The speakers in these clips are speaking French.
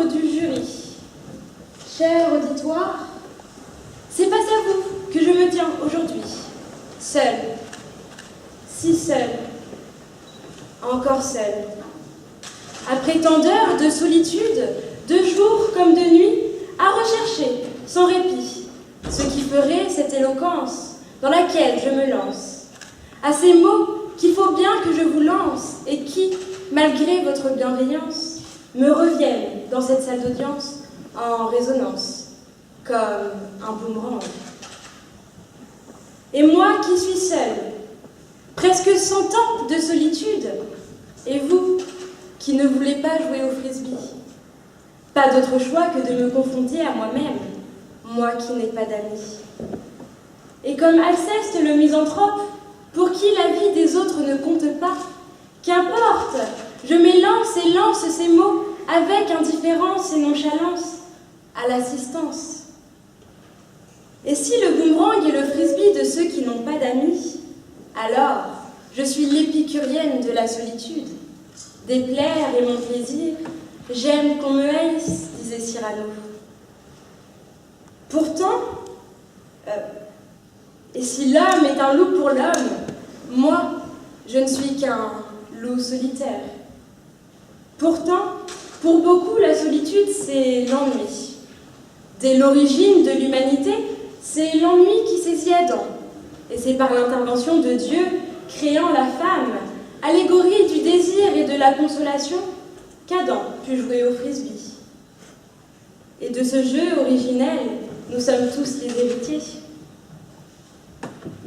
membre du jury, cher auditoire, c'est face à vous que je me tiens aujourd'hui, seule, si seule, encore seule. Après tant d'heures de solitude, de jour comme de nuit, à rechercher, sans répit, ce qui ferait cette éloquence dans laquelle je me lance, à ces mots qu'il faut bien que je vous lance et qui, malgré votre bienveillance, me reviennent dans cette salle d'audience en résonance, comme un boomerang. Et moi qui suis seule, presque 100 ans de solitude, et vous qui ne voulez pas jouer au frisbee, pas d'autre choix que de me confronter à moi-même, moi qui n'ai pas d'amis. Et comme Alceste le misanthrope, pour qui la vie des autres ne compte pas, qu'importe, je m'élance et lance ces mots avec indifférence et nonchalance à l'assistance. Et si le boomerang est le frisbee de ceux qui n'ont pas d'amis, alors je suis l'épicurienne de la solitude. Déplaire est mon plaisir, j'aime qu'on me haïsse, disait Cyrano. Pourtant, et si l'homme est un loup pour l'homme, moi, je ne suis qu'un loup solitaire. Pourtant, pour beaucoup, la solitude, c'est l'ennui. Dès l'origine de l'humanité, c'est l'ennui qui saisit Adam. Et c'est par l'intervention de Dieu, créant la femme, allégorie du désir et de la consolation, qu'Adam put jouer au frisbee. Et de ce jeu originel, nous sommes tous les héritiers.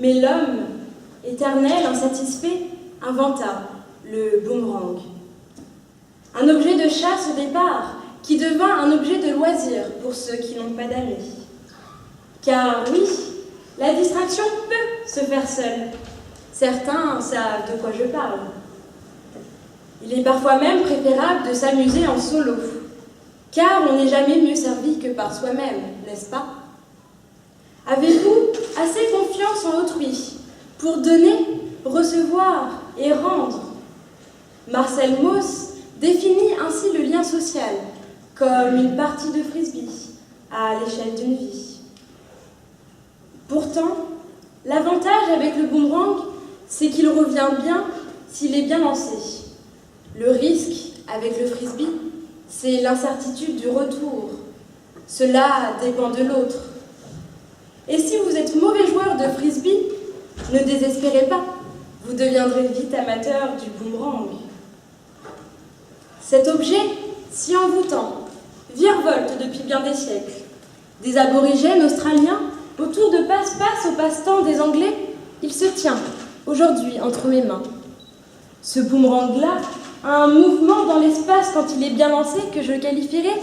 Mais l'homme, éternel, insatisfait, inventa le boomerang. Un objet de chasse au départ, qui devint un objet de loisir pour ceux qui n'ont pas d'amis. Car oui, la distraction peut se faire seule. Certains savent de quoi je parle. Il est parfois même préférable de s'amuser en solo, car on n'est jamais mieux servi que par soi-même, n'est-ce pas? Avez-vous assez confiance en autrui pour donner, recevoir et rendre? Marcel Mauss définit ainsi le lien social comme une partie de frisbee à l'échelle d'une vie. Pourtant, l'avantage avec le boomerang, c'est qu'il revient bien s'il est bien lancé. Le risque avec le frisbee, c'est l'incertitude du retour. Cela dépend de l'autre. Et si vous êtes mauvais joueur de frisbee, ne désespérez pas, vous deviendrez vite amateur du boomerang. Cet objet, si envoûtant, virevolte depuis bien des siècles. Des aborigènes australiens, autour de passe-passe au passe-temps des Anglais, il se tient, aujourd'hui, entre mes mains. Ce boomerang-là a un mouvement dans l'espace quand il est bien lancé que je qualifierais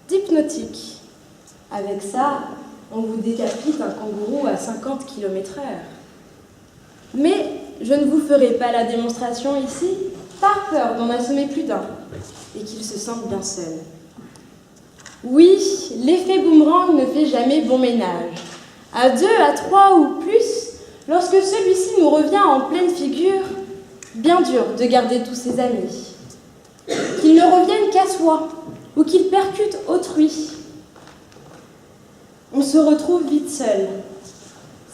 d'hypnotique. Avec ça, on vous décapite un kangourou à 50 km/h. Mais je ne vous ferai pas la démonstration ici, par peur d'en assommer plus d'un, et qu'ils se sentent bien seuls. Oui, l'effet boomerang ne fait jamais bon ménage. À 2, à 3 ou plus, lorsque celui-ci nous revient en pleine figure, bien dur de garder tous ses amis. Qu'ils ne reviennent qu'à soi, ou qu'ils percutent autrui. On se retrouve vite seul.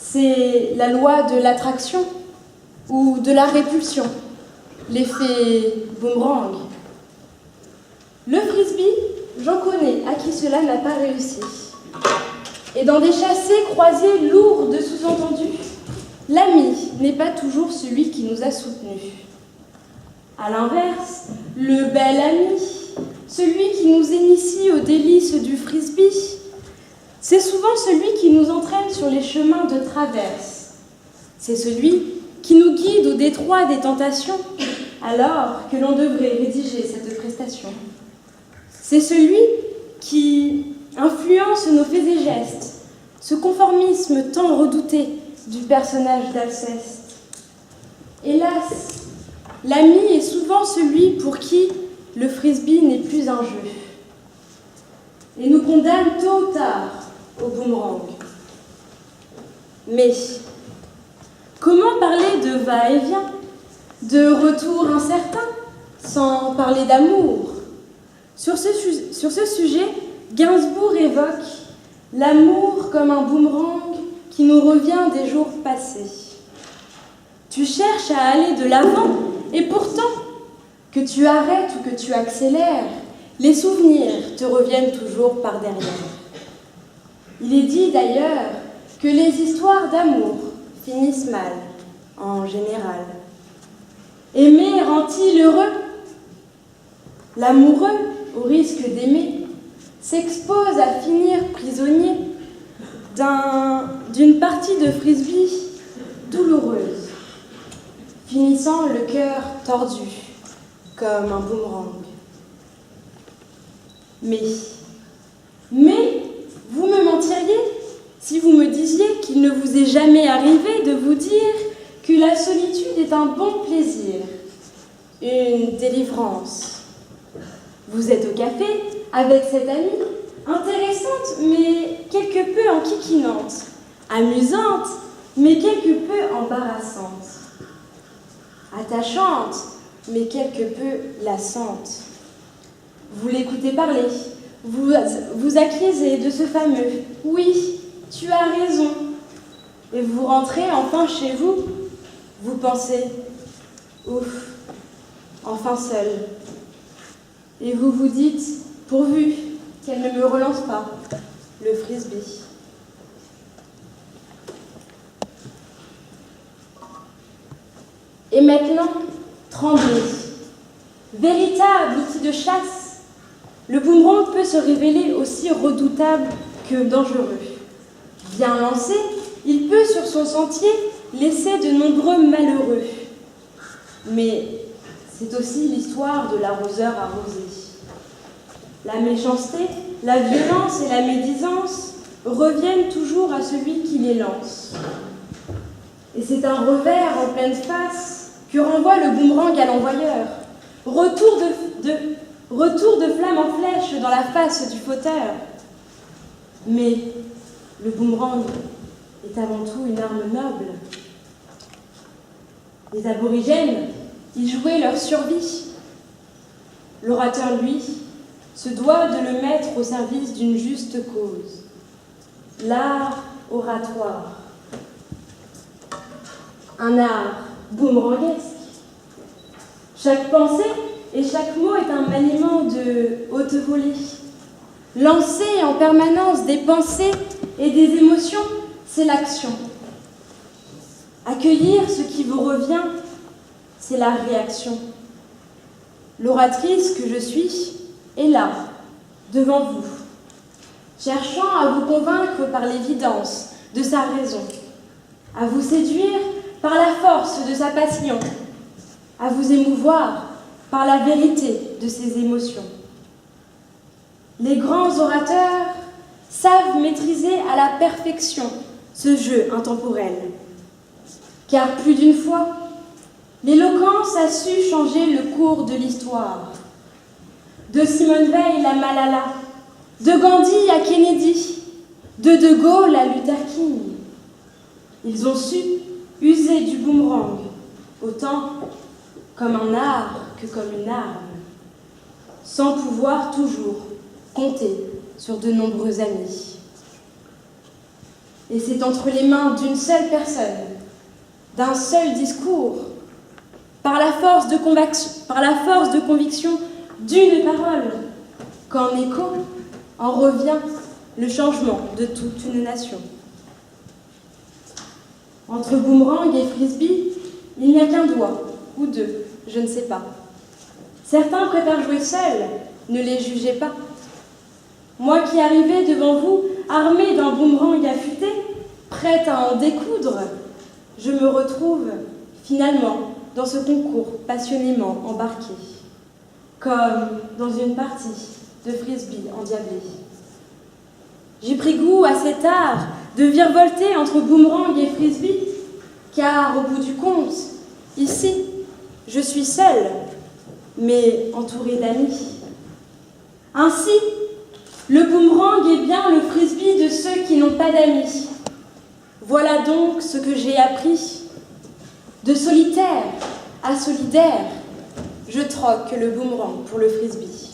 C'est la loi de l'attraction ou de la répulsion, l'effet boomerang. Le frisbee, j'en connais à qui cela n'a pas réussi. Et dans des chassés croisés lourds de sous-entendus, l'ami n'est pas toujours celui qui nous a soutenus. À l'inverse, le bel ami, celui qui nous initie aux délices du frisbee, c'est souvent celui qui nous entraîne sur les chemins de traverse. C'est celui qui nous guide au détroit des tentations, alors que l'on devrait rédiger cette prestation. C'est celui qui influence nos faits et gestes, ce conformisme tant redouté du personnage d'Alceste. Hélas, l'ami est souvent celui pour qui le frisbee n'est plus un jeu et nous condamne tôt ou tard au boomerang. Mais comment parler de va-et-vient, de retour incertain, sans parler d'amour? Sur ce sujet, Gainsbourg évoque l'amour comme un boomerang qui nous revient des jours passés. Tu cherches à aller de l'avant et pourtant, que tu arrêtes ou que tu accélères, les souvenirs te reviennent toujours par derrière. Il est dit d'ailleurs que les histoires d'amour finissent mal, en général. Aimer rend-il heureux? L'amoureux, au risque d'aimer, s'expose à finir prisonnier d'une partie de frisbee douloureuse, finissant le cœur tordu comme un boomerang. Mais vous me mentiriez si vous me disiez qu'il ne vous est jamais arrivé de vous dire que la solitude est un bon plaisir, une délivrance. Vous êtes au café avec cette amie, intéressante mais quelque peu enquiquinante, amusante mais quelque peu embarrassante, attachante mais quelque peu lassante. Vous l'écoutez parler, vous acquiescez de ce fameux « oui, tu as raison » et vous rentrez enfin chez vous, vous pensez « ouf, enfin seul ». Et vous vous dites, pourvu qu'elle ne me relance pas, le frisbee. Et maintenant, tremblez. Véritable outil de chasse, le boomerang peut se révéler aussi redoutable que dangereux. Bien lancé, il peut sur son sentier laisser de nombreux malheureux. Mais c'est aussi l'histoire de l'arroseur arrosé. La méchanceté, la violence et la médisance reviennent toujours à celui qui les lance. Et c'est un revers en pleine face que renvoie le boomerang à l'envoyeur. Retour de flamme en flèche dans la face du fauteur. Mais le boomerang est avant tout une arme noble. Les aborigènes y jouaient leur survie. L'orateur, lui, se doit de le mettre au service d'une juste cause. L'art oratoire. Un art boomeranguesque. Chaque pensée et chaque mot est un maniement de haute volée. Lancer en permanence des pensées et des émotions, c'est l'action. Accueillir ce qui vous revient, c'est la réaction. L'oratrice que je suis est là, devant vous, cherchant à vous convaincre par l'évidence de sa raison, à vous séduire par la force de sa passion, à vous émouvoir par la vérité de ses émotions. Les grands orateurs savent maîtriser à la perfection ce jeu intemporel. Car plus d'une fois, l'éloquence a su changer le cours de l'histoire. De Simone Veil à Malala, de Gandhi à Kennedy, de Gaulle à Luther King. Ils ont su user du boomerang, autant comme un art que comme une arme, sans pouvoir toujours compter sur de nombreux amis. Et c'est entre les mains d'une seule personne, d'un seul discours, par la force de conviction d'une parole, qu'en écho en revient le changement de toute une nation. Entre boomerang et frisbee, il n'y a qu'un doigt, ou deux, je ne sais pas. Certains préfèrent jouer seuls, ne les jugez pas. Moi qui arrivais devant vous, armée d'un boomerang affûté, prête à en découdre, je me retrouve finalement dans ce concours passionnément embarqué, comme dans une partie de frisbee endiablé. J'ai pris goût à cet art de virevolter entre boomerang et frisbee, car au bout du compte, ici, je suis seule, mais entourée d'amis. Ainsi, le boomerang est bien le frisbee de ceux qui n'ont pas d'amis. Voilà donc ce que j'ai appris. De solitaire à solidaire, je troque le boomerang pour le frisbee.